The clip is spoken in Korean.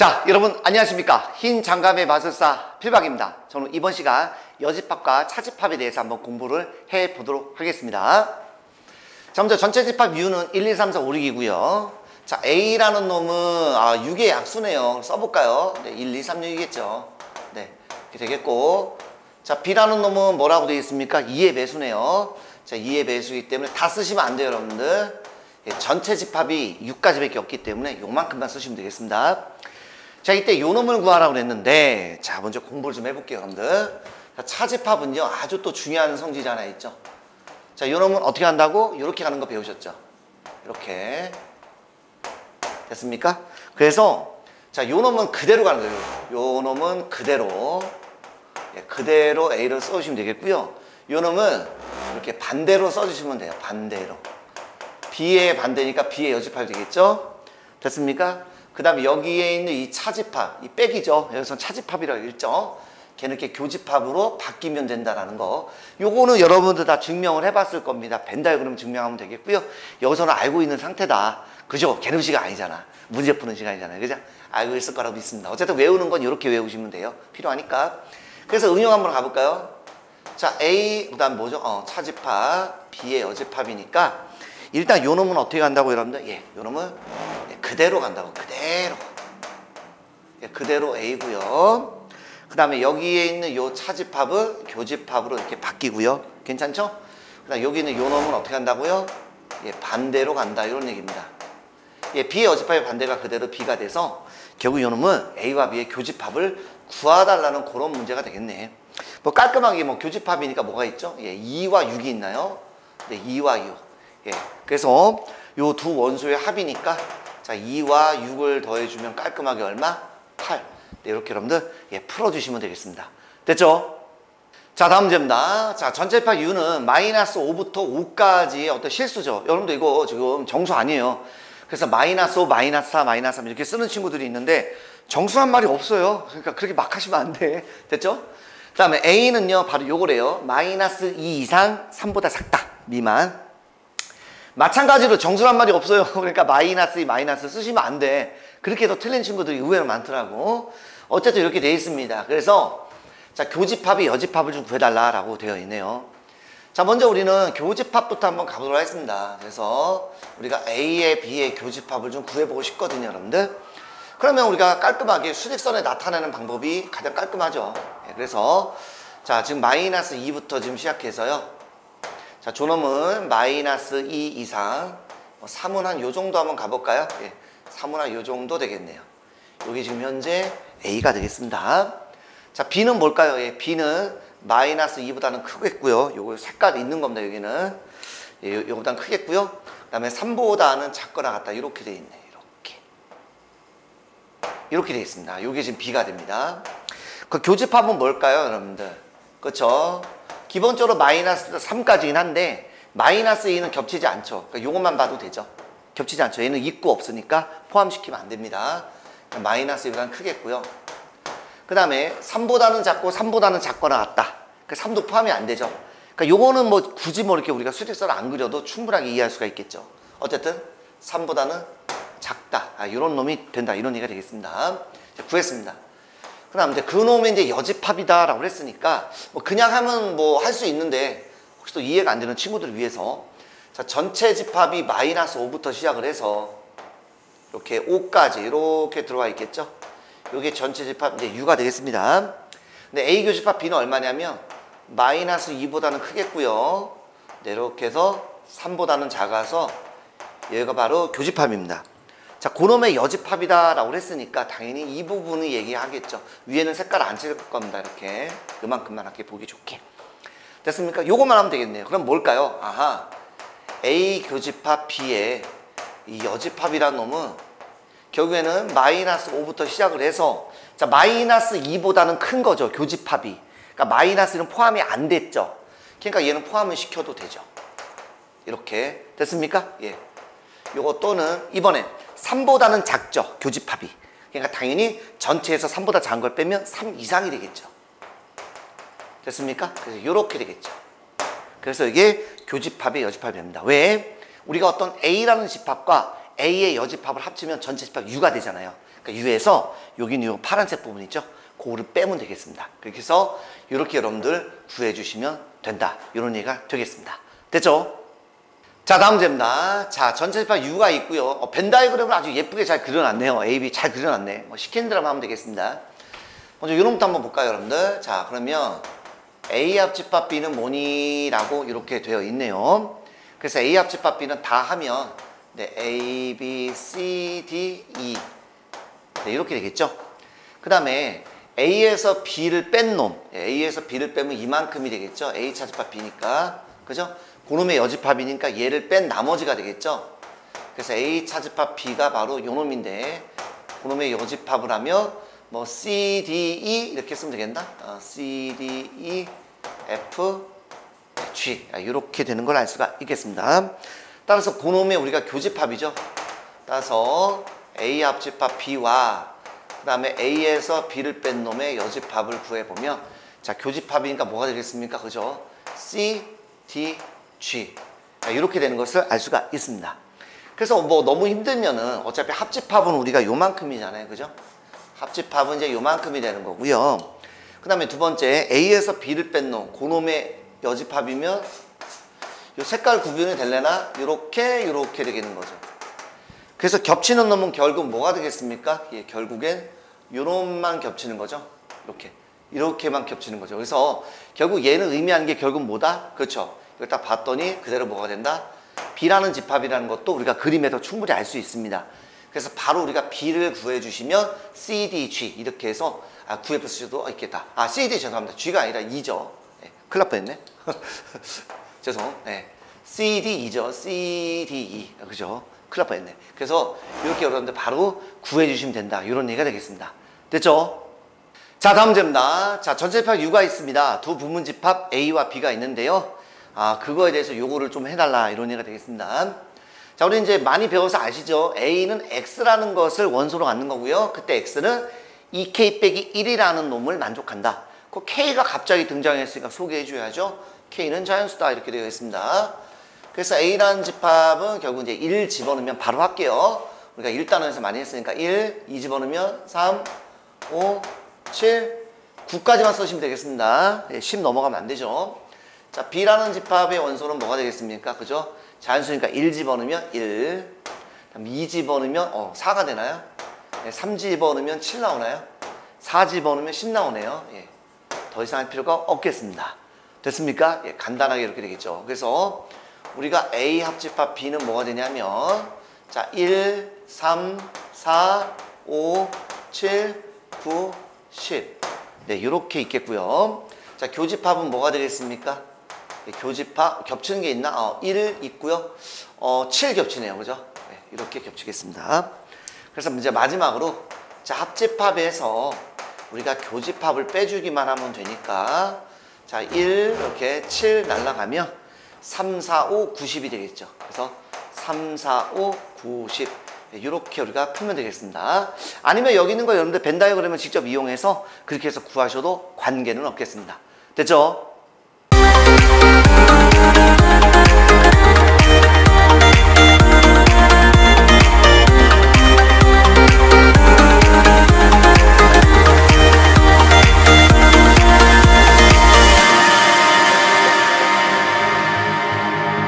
자, 여러분 안녕하십니까? 흰 장갑의 마술사 필박입니다. 저는 이번 시간 여집합과 차집합에 대해서 한번 공부를 해보도록 하겠습니다. 자, 먼저 전체 집합 U는 1, 2, 3, 4, 5, 6이고요. 자, A라는 놈은 6의 약수네요. 써볼까요? 네, 1, 2, 3, 6이겠죠. 네, 이렇게 되겠고, 자, B라는 놈은 뭐라고 되어 있습니까? 2의 배수네요. 자, 2의 배수이기 때문에 다 쓰시면 안 돼요, 여러분들. 예, 전체 집합이 6가지밖에 없기 때문에 요만큼만 쓰시면 되겠습니다. 자, 이때 요 놈을 구하라고 그랬는데, 자, 먼저 공부를 좀 해볼게요, 여러분들. 자, 차집합은요, 아주 또 중요한 성질이 하나 있죠. 자, 요 놈은 어떻게 한다고? 이렇게 가는 거 배우셨죠? 이렇게. 됐습니까? 그래서, 자, 요 놈은 그대로 가는 거예요. 요 놈은 그대로. 예, 그대로 A를 써주시면 되겠고요. 요 놈은 이렇게 반대로 써주시면 돼요. 반대로. B의 반대니까 B의 여집합이 되겠죠? 됐습니까? 그 다음에 여기에 있는 이 차집합, 이 백이죠. 여기서 차집합이라고 읽죠. 걔는 이렇게 교집합으로 바뀌면 된다라는 거. 요거는 여러분들 다 증명을 해봤을 겁니다. 벤 다이어그램 증명하면 되겠고요. 여기서는 알고 있는 상태다. 그죠? 개념 시간 아니잖아. 문제 푸는 시간이잖아요. 그죠? 알고 있을 거라고 믿습니다. 어쨌든 외우는 건 이렇게 외우시면 돼요. 필요하니까. 그래서 응용 한번 가볼까요? 자, A, 그 다음 뭐죠? 차집합, B의 여집합이니까 일단 요 놈은 어떻게 간다고 여러분들? 예, 요 놈은 그대로 간다고. 그대로. 예, 그대로 A고요. 그 다음에 여기에 있는 요 차집합은 교집합으로 이렇게 바뀌고요. 괜찮죠? 그 다음에 여기 있는 요 놈은 어떻게 간다고요? 예, 반대로 간다. 이런 얘기입니다. 예, B의 여집합의 반대가 그대로 B가 돼서 결국 요 놈은 A와 B의 교집합을 구하달라는 그런 문제가 되겠네. 뭐 깔끔하게 뭐 교집합이니까 뭐가 있죠? 예, 2와 6이 있나요? 네, 2와 6. 예, 그래서 요 두 원소의 합이니까 자, 2와 6을 더해주면 깔끔하게 얼마? 8. 네, 이렇게 여러분들 예, 풀어주시면 되겠습니다. 됐죠? 자, 다음 문제입니다. 자, 전체 집합 U는 마이너스 5부터 5까지의 어떤 실수죠. 여러분들 이거 지금 정수 아니에요. 그래서 마이너스 5, 마이너스 4, 마이너스 3 이렇게 쓰는 친구들이 있는데 정수한 말이 없어요. 그러니까 그렇게 막 하시면 안 돼. 됐죠? 그 다음에 A는요, 바로 요거래요. 마이너스 2 이상 3보다 작다. 미만. 마찬가지로 정수란 말이 없어요. 그러니까 마이너스 2, 마이너스 쓰시면 안 돼. 그렇게 해서 틀린 친구들이 의외로 많더라고. 어쨌든 이렇게 되어 있습니다. 그래서 자, 교집합이 여집합을 좀 구해달라라고 되어 있네요. 자, 먼저 우리는 교집합부터 한번 가보도록 하겠습니다. 그래서 우리가 A의 B의 교집합을 좀 구해보고 싶거든요, 여러분들. 그러면 우리가 깔끔하게 수직선에 나타내는 방법이 가장 깔끔하죠. 그래서 자, 지금 마이너스 2부터 지금 시작해서요. 자, 조놈은 마이너스 2 이상 3은 한 요 정도 한번 가볼까요? 예, 3은 한 요 정도 되겠네요. 여기 지금 현재 A가 되겠습니다. 자, B는 뭘까요? 예, B는 마이너스 2보다는 크겠고요. 요거 색깔 있는 겁니다. 여기는 예, 요거보다는 크겠고요. 그 다음에 3보다는 작거나 같다. 이렇게 돼 있네요. 이렇게 돼 있습니다. 요게 지금 B가 됩니다. 그 교집합은 뭘까요, 여러분들? 그렇죠? 기본적으로 마이너스 3까지긴 한데 마이너스 2는 겹치지 않죠. 그러니까 요것만 봐도 되죠. 겹치지 않죠. 얘는 있고 없으니까 포함시키면 안 됩니다. 마이너스 2보다는 크겠고요. 그 다음에 3보다는 작고 3보다는 작거나 같다. 그 3도 포함이 안 되죠. 그러니까 요거는 뭐 굳이 뭐 이렇게 우리가 수직선을 안 그려도 충분하게 이해할 수가 있겠죠. 어쨌든 3보다는 작다. 이런 놈이 된다. 이런 얘기가 되겠습니다. 구했습니다. 그 다음 이제 그 놈이 이제 여집합이다 라고 했으니까 뭐 그냥 하면 뭐 할 수 있는데 혹시 또 이해가 안 되는 친구들을 위해서 자, 전체 집합이 마이너스 5부터 시작을 해서 이렇게 5까지 이렇게 들어와 있겠죠. 이게 전체 집합 이제 U가 되겠습니다. 근데 A 교집합 B는 얼마냐면 마이너스 2보다는 크겠고요. 네, 이렇게 해서 3보다는 작아서 얘가 바로 교집합입니다. 자, 그놈의 여집합이다 라고 했으니까 당연히 이 부분을 얘기하겠죠. 위에는 색깔 안 찍을 겁니다. 이렇게 요만큼만 이렇게 보기 좋게. 됐습니까? 요것만 하면 되겠네요. 그럼 뭘까요? 아하, A 교집합 B의 이 여집합이라는 놈은 결국에는 마이너스 5부터 시작을 해서 자, 마이너스 2보다는 큰 거죠. 교집합이. 그러니까 마이너스는 포함이 안 됐죠. 그러니까 얘는 포함을 시켜도 되죠. 이렇게 됐습니까? 예. 요거 또는 이번에 3보다는 작죠. 교집합이. 그러니까 당연히 전체에서 3보다 작은 걸 빼면 3 이상이 되겠죠. 됐습니까? 그래서 요렇게 되겠죠. 그래서 이게 교집합의 여집합이 됩니다. 왜? 우리가 어떤 A라는 집합과 A의 여집합을 합치면 전체 집합 U가 되잖아요. 그러니까 U에서 여기 있는 요 파란색 부분 있죠? 그거를 빼면 되겠습니다. 그렇게 해서 이렇게 여러분들 구해주시면 된다. 이런 얘기가 되겠습니다. 됐죠? 자, 다음 문제입니다. 자, 전체 집합 U가 있고요. 벤 다이어그램을 아주 예쁘게 잘 그려놨네요. A, B 잘 그려놨네. 시키는 대로 하면 되겠습니다. 먼저 이런부터 한번 볼까요, 여러분들? 자, 그러면 A 합집합 B는 뭐니? 라고 이렇게 되어 있네요. 그래서 A 합집합 B는 다 하면 네, A, B, C, D, E 네, 이렇게 되겠죠? 그 다음에 A에서 B를 뺀 놈, A에서 B를 빼면 이만큼이 되겠죠? A 차집합 B니까, 그죠? 그놈의 여집합이니까 얘를 뺀 나머지가 되겠죠? 그래서 A 차집합 B가 바로 요 놈인데 그놈의 여집합을 하면 뭐 C, D, E 이렇게 쓰면 되겠나? C, D, E, F, G 이렇게 되는 걸 알 수가 있겠습니다. 따라서 그놈의 우리가 교집합이죠. 따라서 A 합집합 B와 그 다음에 A에서 B를 뺀 놈의 여집합을 구해보면 자, 교집합이니까 뭐가 되겠습니까? 그죠? C, D, G 이렇게 되는 것을 알 수가 있습니다. 그래서 뭐 너무 힘들면은 어차피 합집합은 우리가 요만큼이잖아요. 그죠? 합집합은 이제 요만큼이 되는 거고요. 그 다음에 두 번째 A에서 B를 뺀 놈 그놈의 여집합이면 요 색깔 구분이 될래나? 요렇게 되겠는 거죠. 그래서 겹치는 놈은 결국 뭐가 되겠습니까? 예, 결국엔 요놈만 겹치는 거죠. 이렇게만 겹치는 거죠. 그래서 결국 얘는 의미하는 게 결국 뭐다? 그렇죠. 이걸 딱 봤더니 그대로 뭐가 된다? B라는 집합이라는 것도 우리가 그림에서 충분히 알 수 있습니다. 그래서 바로 우리가 B를 구해주시면 C, D, G 이렇게 해서 구해볼 수도 있겠다. C, D 죄송합니다. G가 아니라 E죠. 네, 큰일 날 뻔했네. 죄송. 네. C, D, E죠. C, D, E. 그죠? 큰일 날 뻔했네. 그래서 이렇게 여러분들 바로 구해주시면 된다. 이런 얘기가 되겠습니다. 됐죠? 자, 다음 문제입니다. 자, 전체 집합 U가 있습니다. 두 부문 집합 A와 B가 있는데요. 그거에 대해서 요거를 좀 해달라. 이런 얘기가 되겠습니다. 자, 우리 이제 많이 배워서 아시죠? A는 X라는 것을 원소로 갖는 거고요. 그때 X는 2K 빼기 1이라는 놈을 만족한다. 그 K가 갑자기 등장했으니까 소개해줘야죠. K는 자연수다. 이렇게 되어 있습니다. 그래서 A라는 집합은 결국 이제 1 집어넣으면 바로 할게요. 우리가 1단원에서 많이 했으니까 1, 2 집어넣으면 3, 5, 7, 9까지만 쓰시면 되겠습니다. 10 넘어가면 안 되죠. 자, B라는 집합의 원소는 뭐가 되겠습니까? 그죠? 자연수니까 1 집어넣으면 1, 2 집어넣으면 4가 되나요? 3 집어넣으면 7 나오나요? 4 집어넣으면 10 나오네요. 예. 더 이상 할 필요가 없겠습니다. 됐습니까? 예, 간단하게 이렇게 되겠죠. 그래서 우리가 A 합집합 B는 뭐가 되냐면 자, 1, 3, 4, 5, 7, 9, 10 네, 이렇게 있겠고요. 자, 교집합은 뭐가 되겠습니까? 네, 교집합 겹치는 게 있나? 1 있고요. 7 겹치네요. 그죠? 네, 이렇게 겹치겠습니다. 그래서 이제 마지막으로 자, 합집합에서 우리가 교집합을 빼주기만 하면 되니까 자, 1 이렇게 7 날라가면 3, 4, 5, 90이 되겠죠. 그래서 3, 4, 5, 90 이렇게 우리가 풀면 되겠습니다. 아니면 여기 있는 거 여러분들 벤 다이어그램을 직접 이용해서 그렇게 해서 구하셔도 관계는 없겠습니다. 됐죠?